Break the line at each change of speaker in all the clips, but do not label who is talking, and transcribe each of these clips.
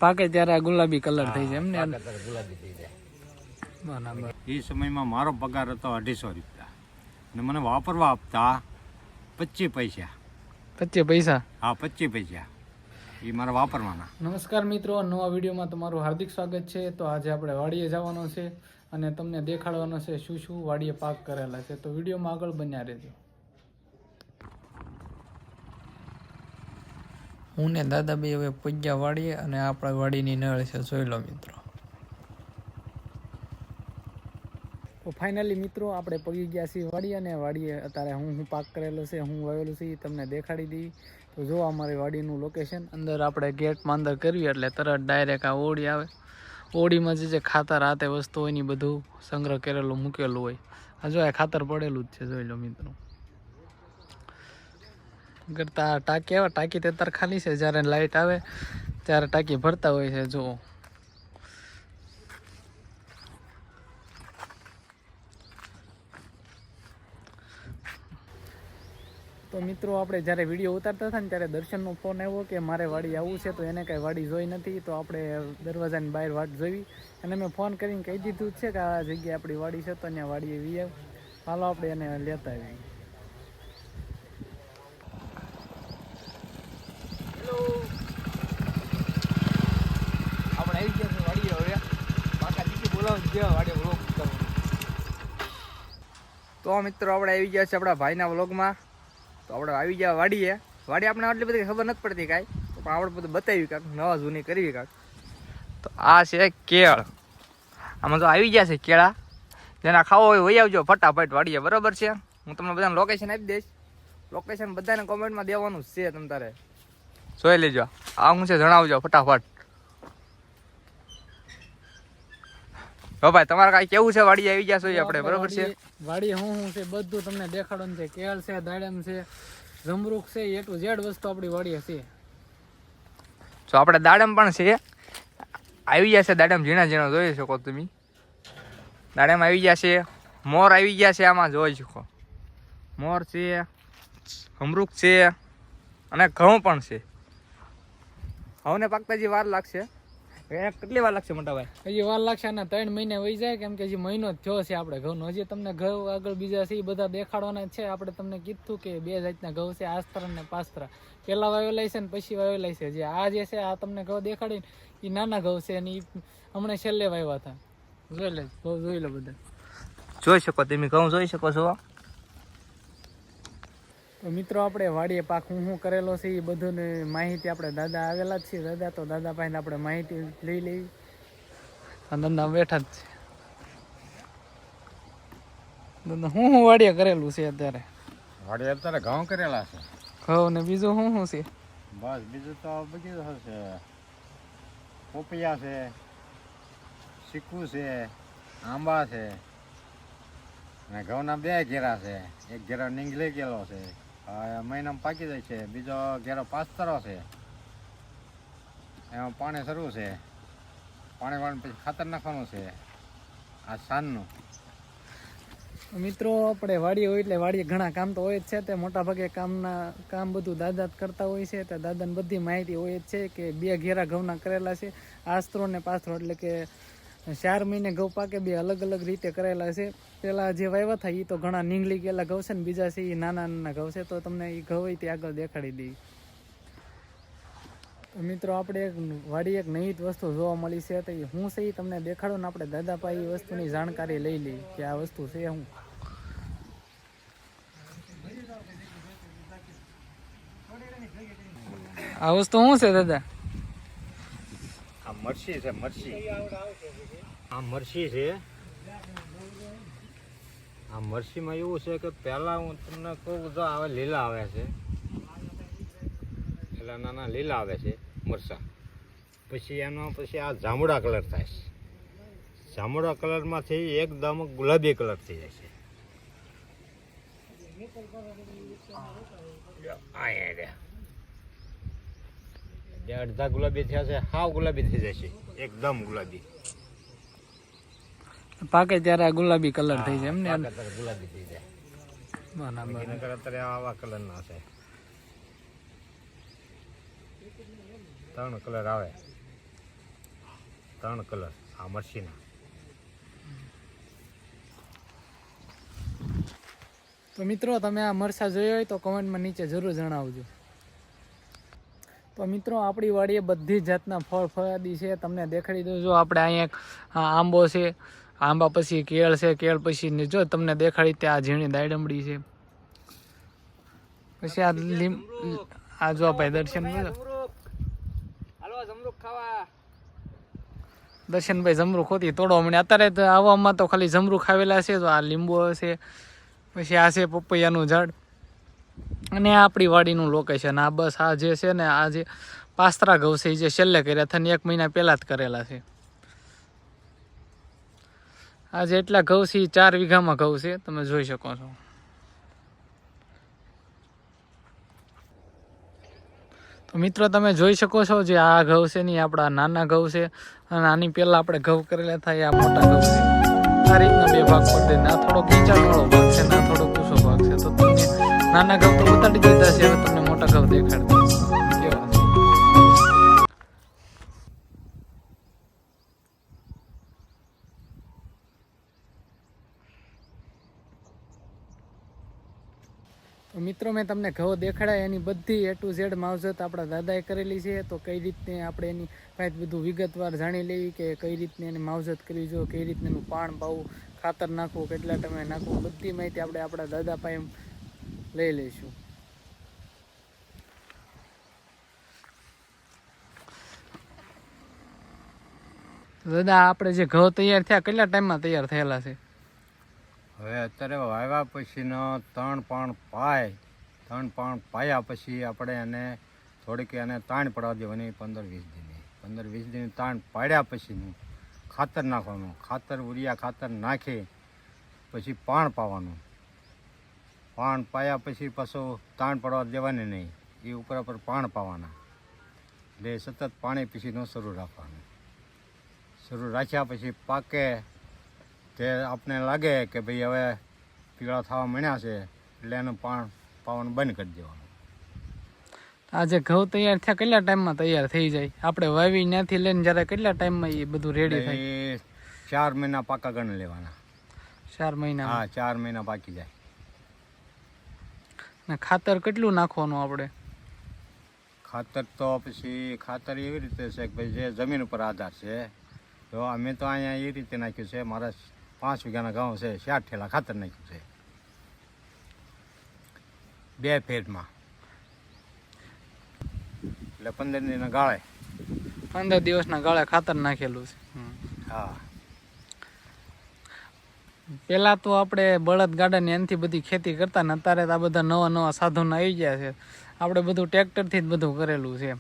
પાકે ત્યારે આ ગુલાબી કલર થઈ જાય એમ ને?
ગુલાબી થઈ જાય.
બરાબર.
એ સમયમાં મારો પગાર હતો 250 રૂપિયા ને મને વાપરવા આપતા 25 પૈસા.
25 પૈસા?
હા, 25 પૈસા એ મારા વાપરવાના.
નમસ્કાર મિત્રો, નવા વિડીયોમાં તમારું હાર્દિક સ્વાગત છે. તો આજે આપણે વાડીએ જવાનો છે અને તમને દેખાડવાનો છે શું શું વાડીએ પાક કરેલા છે. તો વિડીયોમાં આગળ બન્યા રહેજો. હું ને દાદાભાઈ હવે પૂજ્યા વાડીએ અને આપણા વાડીની નળ છે, જોઈ લો મિત્રો. તો ફાઇનલી મિત્રો આપણે પગી ગયા છીએ વાડીએ અને વાડીએ અત્યારે હું પાક કરેલો છે, હું વાવેલું છે, તમને દેખાડી દઈ. તો જો અમારી વાડીનું લોકેશન, અંદર આપણે ગેટમાં અંદર કરવી એટલે તરત ડાયરેક્ટ આ ઓળી આવે. ઓળીમાં જે ખાતર આતે વસ્તુ હોય ને બધું સંગ્રહ કરેલું મૂકેલું હોય. આ જો આ ખાતર પડેલું જ છે, જોઈ લો મિત્રો. કરતા ટાંકી આવે, ટાંકી તે અત્યારે ખાલી છે, જ્યારે લાઇટ આવે ત્યારે ટાંકી ભરતા હોય છે. જુઓ તો મિત્રો, આપણે જ્યારે વિડીયો ઉતારતા હતા ને ત્યારે દર્શનનો ફોન આવ્યો કે મારે વાડી આવવું છે. તો એને કાંઈ વાડી જોઈ નથી, તો આપણે દરવાજાની બહાર વાટ જોઈ અને મેં ફોન કરીને કહી દીધું છે કે આ જગ્યાએ આપણી વાડી છે, તો અહીંયા વાડીએ વી આવ. હાલો આપણે એને લેતા આવીએ.
તો મિત્રો આપણે આવી ગયા છે આપણા ભાઈના વ્લોગમાં. તો આપણે આવી ગયા વાડીએ. વાડી આપણે આટલી બધી ખબર નથી પડતી કાંઈ, પણ આપણે બધું બતાવી કાંક નવા જૂની કરવી કાંક. તો આ છે કેળ. આમાં તો આવી ગયા છે કેળા. જેના ખાવો હોય વહી આવજો ફટાફટ વાડીએ, બરાબર છે? હું તમને બધાને લોકેશન આપી દઈશ. લોકેશન બધાને કોમેન્ટમાં દેવાનું જ છે, તમે તારે જોઈ લેજો. આ હું છે જણાવજો ફટાફટ. હો ભાઈ, તમારે કાંઈ કેવું છે? વાડી આવી ગયા છો આપણે, બરોબર છે?
વાડી હું છે બધું તમને દેખાડવાનું છે. કેળ છે, દાડમ છે, જમરૂખ છે, એ ટુ ઝેડ વસ્તુ આપણી વાડીએ છે.
જો આપણે દાડમ પણ છે, આવી ગયા છે દાડમ, ઝીણા ઝીણા જોઈ શકો તમે. દાડમ આવી ગયા છે, મોર આવી ગયા છે, આમાં જોઈ શકો. મોર છે, જમરૂખ છે અને ઘઉં પણ છે. ઘઉંને પાકતા જે વાર લાગશે. કેટલી વાર લાગશે મોટા ભાઈ?
હજી વાર લાગશે અને 3 મહિને વહી જાય, કેમ કે હજી મહિનો જ થયો છે આપણે ઘઉંનો. હજી તમને ઘઉં આગળ બીજા છે એ બધા દેખાડવાના છે. આપણે તમને કીધું કે 2 જાતના ઘઉં છે, આસ્તરા અને પાસ્તરા. પહેલા વાવેલા છે ને પછી વાવેલા છે. જે આ જે છે આ તમને ઘઉં દેખાડી એ નાના ઘઉં છે અને એ હમણાં છેલ્લે વાવ્યા હતા. જોઈ લો બધા.
જોઈ શકો તમે, ઘઉં જોઈ શકો છો.
તો મિત્રો, આપણે વાડીએ પાક હું કરેલો છે એ બધું માહિતી આપણે દાદા આવેલા જ છીએ. દાદા તો દાદા પાસે આપણે માહિતી લઈ લેવી. દાદા બેઠા જ છે. દાદા હું વાડીએ કરેલું છે અત્યારે?
વાડી અત્યારે ઘઉં કરેલા છે.
ઘઉં ને બીજું શું છે?
બસ બીજું તો બધું છે. પોપિયા છે, ચીકુ છે, આંબા છે અને ઘઉંના 2 ઘેરા છે. એક ઘેરો નીંગલી ગયેલો છે, મહિનામાં પાકી જાય છે. બીજો ઘેરો પાસ્તરો છે, એમાં પાણી શરૂ છે. પાણી પછી ખાતર નાખવાનું છે આ સાંજનું.
મિત્રો, આપણે વાડી હોય એટલે વાડીએ ઘણા કામ તો હોય જ છે. તે મોટા ભાગે કામ બધું દાદા જ કરતા હોય છે. તો દાદાને બધી માહિતી હોય જ છે કે 2 ઘેરા ઘઉંના કરેલા છે, આસ્તરો ને પાસ્તરો. એટલે કે 4 મહિને ઘઉં પાકે, 2 અલગ અલગ રીતે કરેલા છે. પેલા જે વાવ્યા હતા એ તો ઘણા નીંગલી ગયેલા ઘઉં છે ને બીજા છે એ નાના નાના ઘઉં છે. તો તમને એ ઘઉં હોય તે આગળ દેખાડી દઈ. તો મિત્રો, આપણે વાડી એક નવી જ વસ્તુ જોવા મળી છે. તો એ હું છે એ તમને દેખાડો ને આપણે દાદા પાસે એ વસ્તુની જાણકારી લઈ લઈ કે આ વસ્તુ છે શું. આ વસ્તુ શું છે દાદા?
આ મરસી છે, મરસી. આ મરસી છે. આ મરસીમાં એવું છે કે પહેલા હું તમને કહું, જો આવે લીલા આવે છે, પેલા નાના લીલા આવે છે મરસા. પછી આ જાંબુડા કલર થાય છે. જાંબુડા કલરમાંથી એકદમ ગુલાબી કલર થઈ જાય છે. જે અડધા ગુલાબી થયા છે, હાવ ગુલાબી થઈ જાય છે, એકદમ ગુલાબી.
પાકે ત્યારે ગુલાબી કલર થઈ જાય એમ ને?
ગુલાબી થઈ જાય.
બરાબર.
અત્યારે આવા કલરના છે. 3 કલર આવે. 3 કલર આ મરસીના.
તો મિત્રો તમે આ મરચાં જોયા હોય તો કમેન્ટમાં નીચે જરૂર જણાવજો. તો મિત્રો આપણી વાડીએ બધી જાતના ફળ ફળાદી છે, તમને દેખાડી દઉં. જો આપણે અહીંયા એક આંબો છે, આંબા પછી કેળ છે, કેળ પછી જો તમને દેખાડી ત્યાં ઝીણી દાયડમડી છે, પછી આ આ જો ભાઈ દર્શનભાઈ જમરૂખ ખોતી તોડવા મળે. અત્યારે તો આવવામાં તો ખાલી જમરૂખ ખાવેલા છે. તો આ લીંબુ છે, પછી આ છે પપૈયાનું ઝાડ, અને આ આપણી વાડીનું લોકેશન. આ બસ આ જે છે ને, આ જે પાસ્ત્રા ઘઉં છે એ જે છેલ્લે કર્યા હતા ને 1 મહિના પહેલાં જ કરેલા છે. આ જે એટલા ઘઉં છે 4 વીઘામાં ઘઉં છે, તમે જોઈ શકો છો. તો મિત્રો તમે જોઈ શકો છો જે આ ઘઉં છે ને આપણા નાના ઘઉં છે, અને આની પહેલાં આપણે ઘઉં કરેલા થાય આ મોટા ઘઉં છે. આ રીતના 2 ભાગ પડી દે. આ થોડો કીચાણવાળો ભાગ છે ને આ થોડો કૂસો ભાગ છે. તો તમને નાના ઘઉં તો ઉતારી દીધા છે, હવે તમને મોટા ઘઉં દેખાડતા કેવા છે. તો મિત્રો મેં તમને ઘઉં દેખાડ્યા એની બધી A to Z માવજત આપણા દાદાએ કરેલી છે. તો કઈ રીતને આપણે એની પાસે બધું વિગતવાર જાણી લેવી કે કઈ રીતની એની માવજત કરવી જોઈએ, કઈ રીતને એનું પાણ પાવું, ખાતર નાખવું, કેટલા ટાઈમે નાખવું, બધી માહિતી આપણે આપણા દાદા પાસે લઈ લઈશું. દાદા આપણે જે ઘઉં તૈયાર થયા કેટલા ટાઈમમાં તૈયાર થયેલા છે?
હવે અત્યારે વાવ્યા પછીનો 3 પાણ પાયા પછી આપણે એને થોડીક એને તાણ પડવા દેવાની 15-20 દિન તાણ પાડ્યા પછીનું ખાતર નાખવાનું. ખાતર ઉરિયા ખાતર નાખી પછી પાણ પાવાનું. પાણ પાયા પછી પાછું તાણ પડવા દેવાની નહીં, એ ઉપર પાણ પાવાના. એટલે સતત પાણી પછીનું શરૂ રાખવાનું. શરૂ રાખ્યા પછી પાકે તે આપણે લાગે કે ભાઈ હવે પીળા થવા માંડ્યા છે, એટલે એનું પાણ પાવાનું બંધ કરી દેવાનું.
આ જે ઘઉં તૈયાર થયા કેટલા ટાઈમમાં તૈયાર થઈ જાય? આપણે વાવી ત્યાંથી લઈને જ્યારે કેટલા ટાઈમમાં એ બધું રેડી થાય?
એ 4 મહિના પાકા ગણી લેવાના.
4 મહિના?
હા, 4 મહિના પાકી જાય.
ને ખાતર કેટલું નાખવાનું આપણે?
ખાતર તો પછી ખાતર એવી રીતે છે કે ભાઈ જે જમીન ઉપર આધાર છે. તો અમે તો અહીંયા એ રીતે નાખ્યું છે, મારા 5 વીઘાના ઘઉં છે, 7 ઠેલા ખાતર નાખ્યું છે 2 ફેરમાં. એટલે 15 દિનના ગાળે
15 દિવસના ગાળે ખાતર નાખેલું છે.
હા.
પેલા તો આપણે બળદ ગાડાની એનાથી બધી ખેતી કરતા ને, અત્યારે તો આ બધા નવા સાધનો આવી ગયા છે. આપણે બધું ટ્રેક્ટરથી જ બધું કરેલું છે.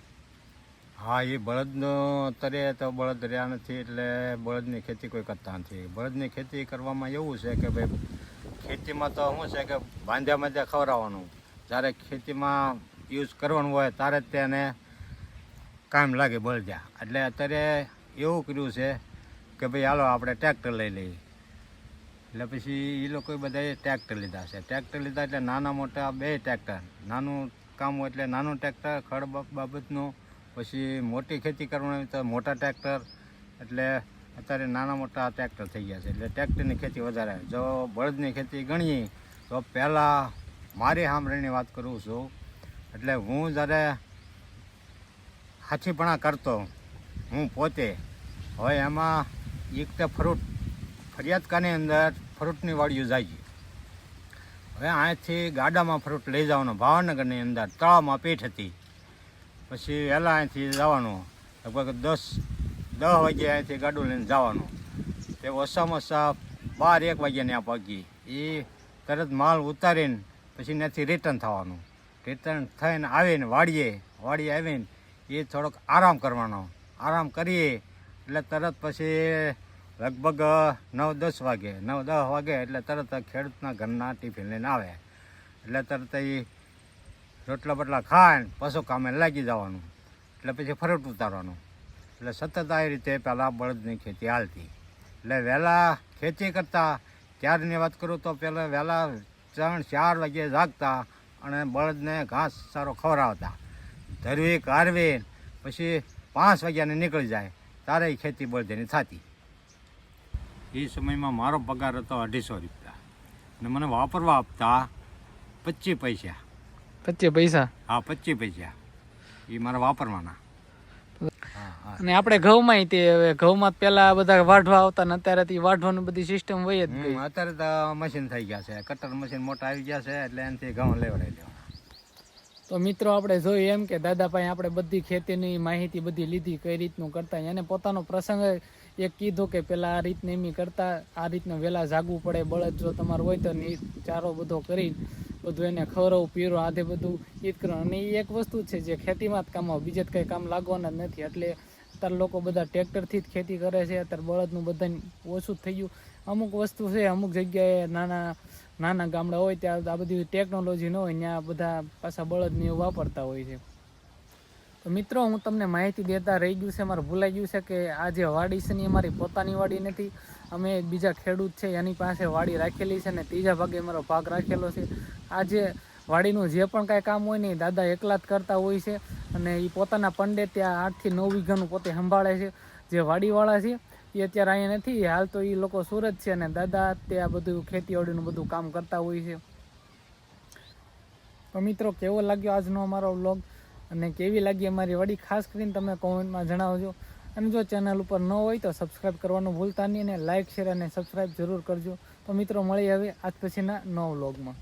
હા, એ બળદનો અત્યારે તો બળદ રહ્યા નથી, એટલે બળદની ખેતી કોઈ કરતા નથી. બળદની ખેતી કરવામાં એવું છે કે ભાઈ ખેતીમાં તો શું છે કે બાંધ્યા ખવડાવવાનું. જ્યારે ખેતીમાં યુઝ કરવાનું હોય ત્યારે જ તેને કામ લાગે બળદિયા. એટલે અત્યારે એવું કર્યું છે કે ભાઈ હાલો આપણે ટ્રેક્ટર લઈ લઈએ. એટલે પછી એ લોકોએ બધાએ ટ્રેક્ટર લીધા છે. ટ્રેક્ટર લીધા એટલે નાના મોટા 2 ટ્રેક્ટર. નાનું કામ હોય એટલે નાનું ટ્રેક્ટર ખડ બાબતનું, પછી મોટી ખેતી કરવાની તો મોટા ટ્રેક્ટર. એટલે અત્યારે નાના મોટા ટ્રેક્ટર થઈ ગયા છે, એટલે ટ્રેક્ટરની ખેતી વધારે. જો બળદની ખેતી ગણીએ તો પહેલાં મારી સાંભળીની વાત કરું છું, એટલે હું જ્યારે હાથીપણા કરતો હું પોતે, હવે એમાં એક તો ફરિયાદકાની અંદર ફ્રૂટની વાડીઓ જાય છે. હવે અહીંથી ગાડામાં ફ્રૂટ લઈ જવાનો ભાવનગરની અંદર તળાવમાં પેઠ હતી. પછી વહેલા અહીંથી જવાનું, લગભગ 10 વાગ્યે અહીંથી ગાડું લઈને જવાનું. તે ઓછામાં ઓછા 12-1 વાગ્યા ત્યાં પહોંચી. એ તરત માલ ઉતારીને પછી ત્યાંથી રિટર્ન થવાનું. રિટર્ન થઈને આવીને વાડીએ આવીને એ થોડોક આરામ કરવાનો. આરામ કરીએ એટલે તરત પછી લગભગ 9-10 વાગે એટલે તરત ખેડૂતના ઘરના ટિફિન લઈને આવે. એટલે તરત એ રોટલા બટલા ખાઈને પશુ કામે લાગી જવાનું. એટલે પછી ફ્રૂટ ઉતારવાનું. એટલે સતત આ રીતે પહેલાં બળદની ખેતી હાલતી. એટલે વહેલા ખેતી કરતા ત્યારની વાત કરું તો પહેલાં વહેલા 3-4 વાગ્યે જાગતા અને બળદને ઘાસ સારો ખવડાવતા. ધરવી કાઢવી પછી 5 વાગ્યાને નીકળી જાય. તારે ખેતી બળદની થતી. એ સમયમાં મારો પગાર હતો 250 રૂપિયા અને મને વાપરવા આપતા 25 પૈસા.
25 પૈસા.
હા, 25 પૈસા એ મારા વાપરવાના. હા હા.
અને આપણે ઘઉંમાં તે હવે ઘઉંમાં પેલા બધા વાઢવા આવતા ને અત્યારે તો ઈ વાઢવાની બધી સિસ્ટમ વહી જ ગઈ.
અત્યારે તો મશીન થઈ ગયા છે, કટર મશીન મોટા આવી ગયા છે, એટલે એનાથી ઘઉં લેવડાવી દેવાના.
તો મિત્રો આપણે જોયું એમ કે દાદા પાસે આપણે બધી ખેતીની માહિતી બધી લીધી, કઈ રીતનું કરતા. એને પોતાનો પ્રસંગ એક કીધું કે પેલા આ રીતને એમ કરતા, આ રીતને વહેલા જાગવું પડે. બળદ જો તમારે હોય તો ચારો બધો કરી બધું એને ખવડાવું પીરો આધે બધું ઈદ કરો. અને એ એક વસ્તુ છે જે ખેતીમાં જ કામ આવે, બીજે જ કંઈ કામ લાગવાના જ નથી. એટલે અત્યારે લોકો બધા ટ્રેક્ટરથી જ ખેતી કરે છે. અત્યારે બળદનું બધાને ઓછું થઈ ગયું. અમુક વસ્તુ છે, અમુક જગ્યાએ નાના ગામડા હોય ત્યાં આ બધી ટેકનોલોજી ન હોય, ત્યાં બધા પાછા બળદને એવું વાપરતા હોય છે. તો મિત્રો હું તમને માહિતી દેતા રહી ગયું છે, મારે ભૂલાઈ ગયું છે કે આ જે વાડી છે ને એ મારી પોતાની વાડી નથી. અમે બીજા ખેડૂત છે એની પાસે વાડી રાખેલી છે ને ત્રીજા ભાગે મારો ભાગ રાખેલો છે. આ જે વાડીનું જે પણ કાંઈ કામ હોય ને એ દાદા એકલા જ કરતા હોય છે. અને એ પોતાના પંડે ત્યાં 8 થી 9 વીઘાનું પોતે સંભાળે છે. જે વાડીવાળા છે એ અત્યારે અહીંયા નથી, હાલ તો એ લોકો સુરત છે. અને દાદા તે આ બધું ખેતીવાડીનું બધું કામ કરતા હોય છે. તો મિત્રો કેવો લાગ્યો આજનો અમારો વ્લોગ અને કેવી લાગી અમારી વાડી, ખાસ કરીને તમે કોમેન્ટમાં જણાવજો. અને જો ચેનલ ઉપર ન હોય તો સબસ્ક્રાઈબ કરવાનું ભૂલતા નહીં, અને લાઇક શેર અને સબસ્ક્રાઈબ જરૂર કરજો. તો મિત્રો મળીએ હવે આજ પછીના નવા વ્લોગમાં.